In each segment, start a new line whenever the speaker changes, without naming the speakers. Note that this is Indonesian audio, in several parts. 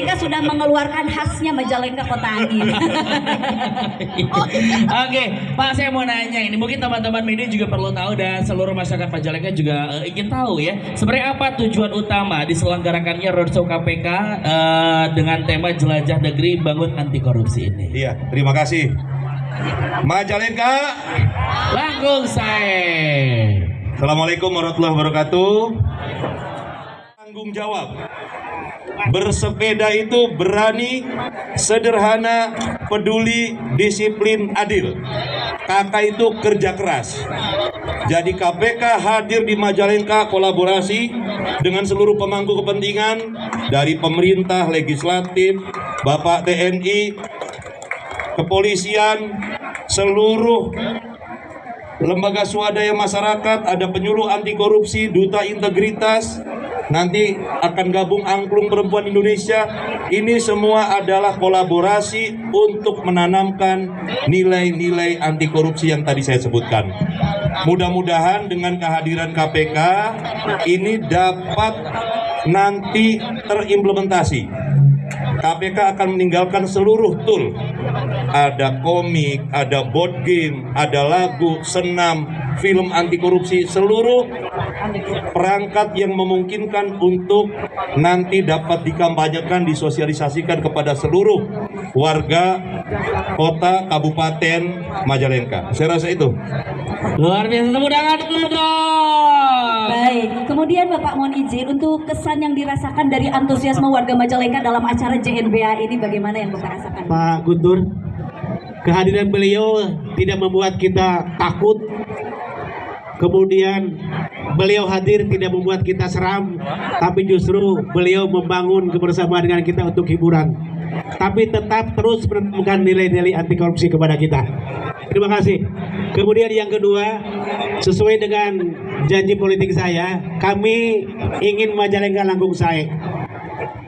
Majalengka sudah mengeluarkan khasnya Majalengka Kota Angin.
Oke, Pak, saya mau nanya ini, mungkin teman-teman media juga perlu tahu dan seluruh masyarakat Majalengka juga ingin tahu ya, sebenarnya apa tujuan utama diselenggarakannya Roadshow KPK dengan tema Jelajah Negeri Bangun Anti Korupsi ini?
Iya, terima kasih. Majalengka,
Langkung Sae.
Assalamualaikum warahmatullahi wabarakatuh. Tanggung jawab. Bersepeda itu berani, sederhana, peduli, disiplin, adil. Kakak itu kerja keras. Jadi KPK hadir di Majalengka kolaborasi dengan seluruh pemangku kepentingan dari pemerintah, legislatif, Bapak TNI, kepolisian, seluruh lembaga swadaya masyarakat, ada penyuluh anti korupsi, duta integritas, nanti akan gabung Angklung Perempuan Indonesia. Ini semua adalah kolaborasi untuk menanamkan nilai-nilai anti korupsi yang tadi saya sebutkan. Mudah-mudahan dengan kehadiran KPK ini dapat nanti terimplementasi. KPK akan meninggalkan seluruh tool. Ada komik, ada board game, ada lagu, senam, film anti korupsi, seluruh perangkat yang memungkinkan untuk nanti dapat dikampanyekan, disosialisasikan kepada seluruh warga kota Kabupaten Majalengka. Saya rasa itu.
Luar biasa, tepuk tangan dulu dong.
Baik, kemudian Bapak mohon izin untuk kesan yang dirasakan dari antusiasme warga Majalengka dalam acara JNBA ini bagaimana yang Bapak rasakan?
Pak Guntur, kehadiran beliau tidak membuat kita takut. Kemudian beliau hadir tidak membuat kita seram, tapi justru beliau membangun kebersamaan dengan kita untuk hiburan. Tapi tetap terus menemukan nilai-nilai anti korupsi kepada kita. Terima kasih. Kemudian yang kedua, sesuai dengan janji politik saya, kami ingin Majalengka Langkung Sae.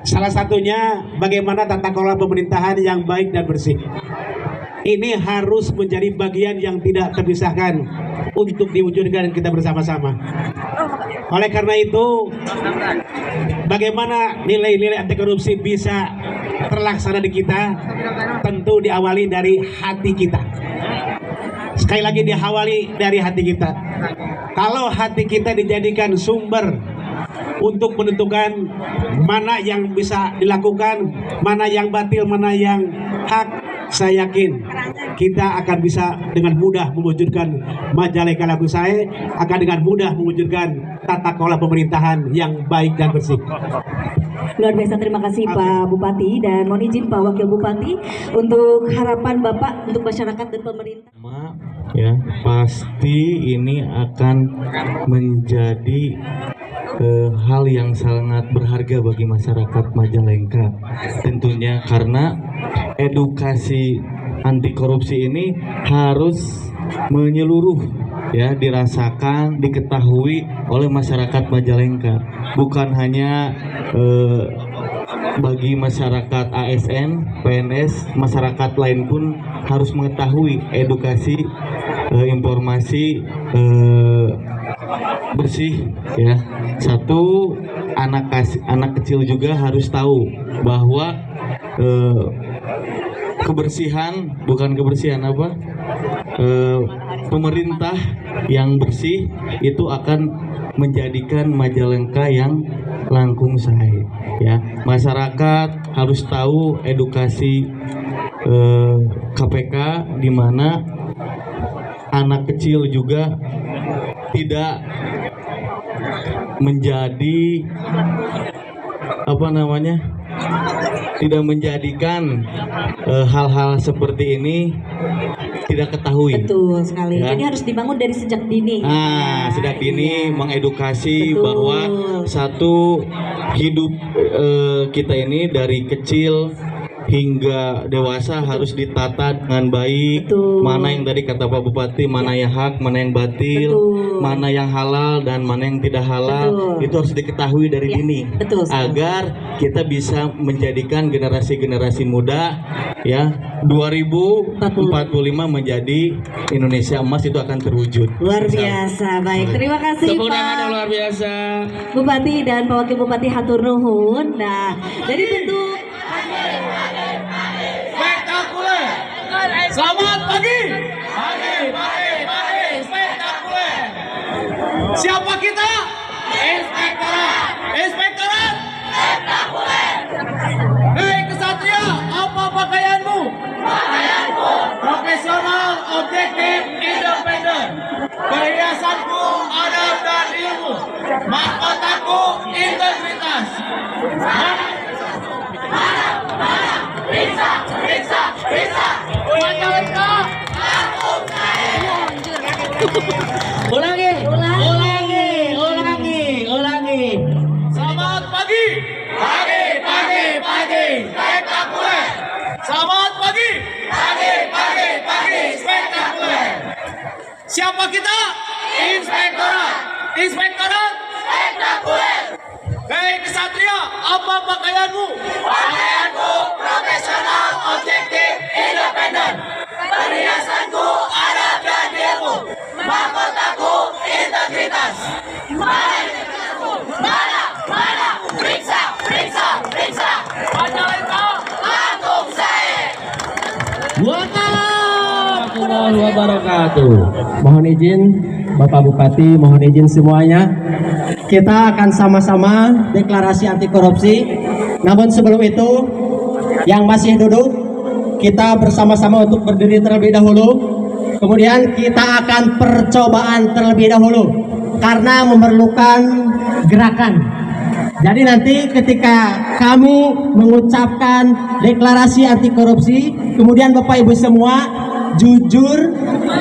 Salah satunya bagaimana tata kelola pemerintahan yang baik dan bersih. Ini harus menjadi bagian yang tidak terpisahkan untuk diwujudkan kita bersama-sama. Oleh karena itu, bagaimana nilai-nilai anti korupsi bisa terlaksana di kita, tentu diawali dari hati kita. Sekali lagi diawali dari hati kita. Kalau hati kita dijadikan sumber untuk menentukan mana yang bisa dilakukan, mana yang batil, mana yang hak, saya yakin kita akan bisa dengan mudah mewujudkan Majalengka Langkung Sae, akan dengan mudah mewujudkan tata kelola pemerintahan yang baik dan bersih.
Luar biasa, terima kasih Pak Bupati, dan mohon izin Pak Wakil Bupati untuk harapan Bapak untuk masyarakat dan pemerintah.
Ya, pasti ini akan menjadi hal yang sangat berharga bagi masyarakat Majalengka. Tentunya karena edukasi anti korupsi ini harus menyeluruh, ya, dirasakan, diketahui oleh masyarakat Majalengka. Bukan hanya bagi masyarakat ASN, PNS, masyarakat lain pun harus mengetahui edukasi, informasi bersih, ya. Satu, anak kecil juga harus tahu bahwa kebersihan, bukan kebersihan apa, pemerintah yang bersih itu akan menjadikan Majalengka yang langkung sae, ya. Masyarakat harus tahu edukasi KPK, di mana anak kecil juga tidak menjadi tidak menjadikan hal-hal seperti ini tidak ketahui.
Betul sekali.
Ya.
Jadi harus dibangun dari sejak dini.
Sejak dini mengedukasi.
Betul.
Bahwa satu, hidup kita ini dari kecil hingga dewasa harus ditata dengan baik.
Betul.
Mana yang tadi kata Pak Bupati, mana yang hak, mana yang batil,
Betul.
mana yang halal dan mana yang tidak halal.
Betul.
Itu harus diketahui dari
Ya,
dini,
betul sekali.
agar kita bisa menjadikan generasi-generasi muda, ya, 2045 menjadi Indonesia emas itu akan terwujud.
Luar biasa. Baik, terima kasih
Tepuk tangan yang
Pak
luar biasa.
Bupati dan Pak Wakil Bupati hatur nuhun. Nah, jadi tentu
Selamat pagi. Pagi, spektakuler. Siapa kita? Inspektorat. Spektakuler. Hei kesatria, apa pakaianmu? Pakaianku profesional, objektif, independen. Perhiasanku adab dan ilmu. Mahkotaku integritas. Bisa. Ulangi. Selamat pagi. Spektakuler. Selamat pagi. Spektakuler. Siapa kita? Inspektorat. Spektakuler. Hei kesatria, apa pakaianmu? Pakaianku profesional, objektif, independen. Perhiasanku adab dan ilmu. Mahkotaku integritas. Mana? Periksa. Majalengka, langsung saya.
Warahmatullahi wabarakatuh. Mohon izin Bapak Bupati, mohon izin semuanya. Kita akan sama-sama deklarasi anti korupsi. Namun sebelum itu, yang masih duduk, kita bersama-sama untuk berdiri terlebih dahulu. Kemudian kita akan percobaan terlebih dahulu karena memerlukan gerakan. Jadi nanti ketika kami mengucapkan deklarasi anti korupsi, kemudian Bapak Ibu semua jujur,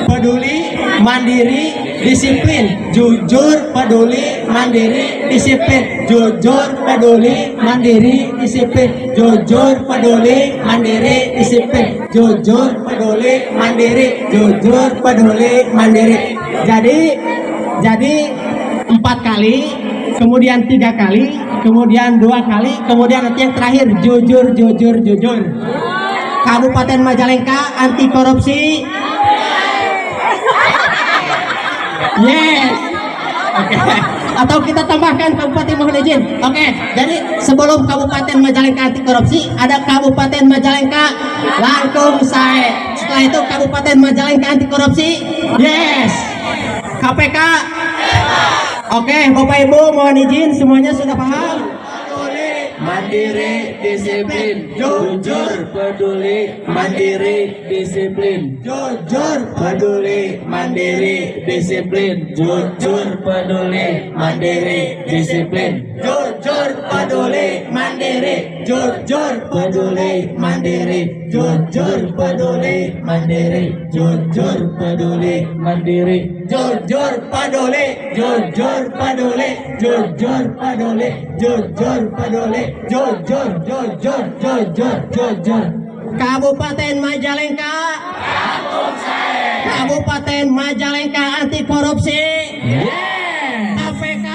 peduli, mandiri, disiplin. Jujur, peduli, mandiri, disiplin. Jujur, peduli, mandiri, disiplin. Jujur, peduli, mandiri, disiplin. Jujur, peduli, mandiri. Jujur, peduli, mandiri. Jadi 4 kali, kemudian 3 kali, kemudian 2 kali, kemudian nanti yang terakhir jujur. Kabupaten Majalengka anti korupsi. Yes. Oke. Atau kita tambahkan Kabupaten, mohon izin. Oke. Jadi sebelum Kabupaten Majalengka anti korupsi, ada Kabupaten Majalengka Langkung Sae. Setelah itu Kabupaten Majalengka anti korupsi. Yes. KPK. Oke, Bapak Ibu mohon izin, semuanya sudah paham? Mandiri, disiplin. Jujur, peduli, mandiri, disiplin. Jujur, peduli, mandiri, disiplin. Jujur, peduli, mandiri, disiplin. Jujur, peduli, mandiri. Jujur, peduli, mandiri. Jujur, peduli, mandiri. Jujur, peduli, mandiri. Jujur, peduli, jujur, peduli, jujur, peduli, jujur, peduli, jujur. Kabupaten Majalengka, Kabupaten Majalengka anti korupsi. KPK.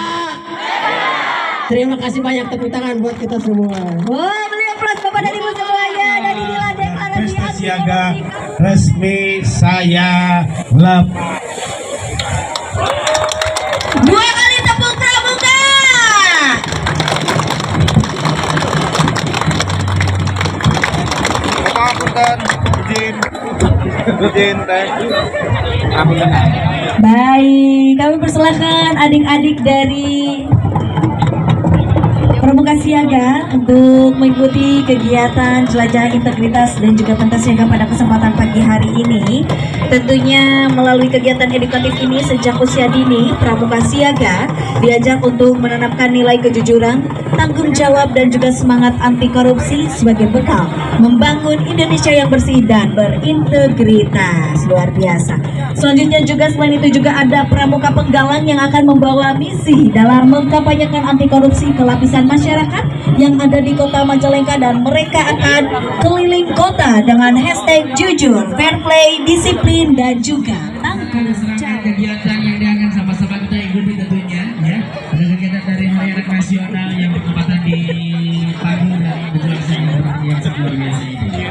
Terima kasih banyak, tepuk tangan buat kita semua.
Wah, beliau plus Bapak dan Ibu semuanya. Dan inilah deklarasi
Pesta
anti
siaga
korupsi.
resmi saya lep.
2 kali tepuk pramuka. Baik, kami persilahkan adik-adik dari Pramuka Siaga untuk mengikuti kegiatan jelajah integritas dan juga pentas siaga pada kesempatan pagi hari ini. Tentunya melalui kegiatan edukatif ini sejak usia dini, Pramuka Siaga diajak untuk menanamkan nilai kejujuran, tanggung jawab dan juga semangat anti korupsi sebagai bekal membangun Indonesia yang bersih dan berintegritas. Luar biasa. Selanjutnya juga selain itu juga ada Pramuka Penggalang yang akan membawa misi dalam mengkampanyekan anti korupsi ke lapisan masyarakat yang ada di Kota Majalengka, dan mereka akan keliling kota dengan hashtag jujur, fair play, disiplin dan juga tanggung jawab.
Kegiatan yang akan sama-sama kita ikuti tentunya ya. Ada kegiatan dari Hari Anak Nasional yang bertepatan di tahun dari kejuaraan yang luar biasa ini.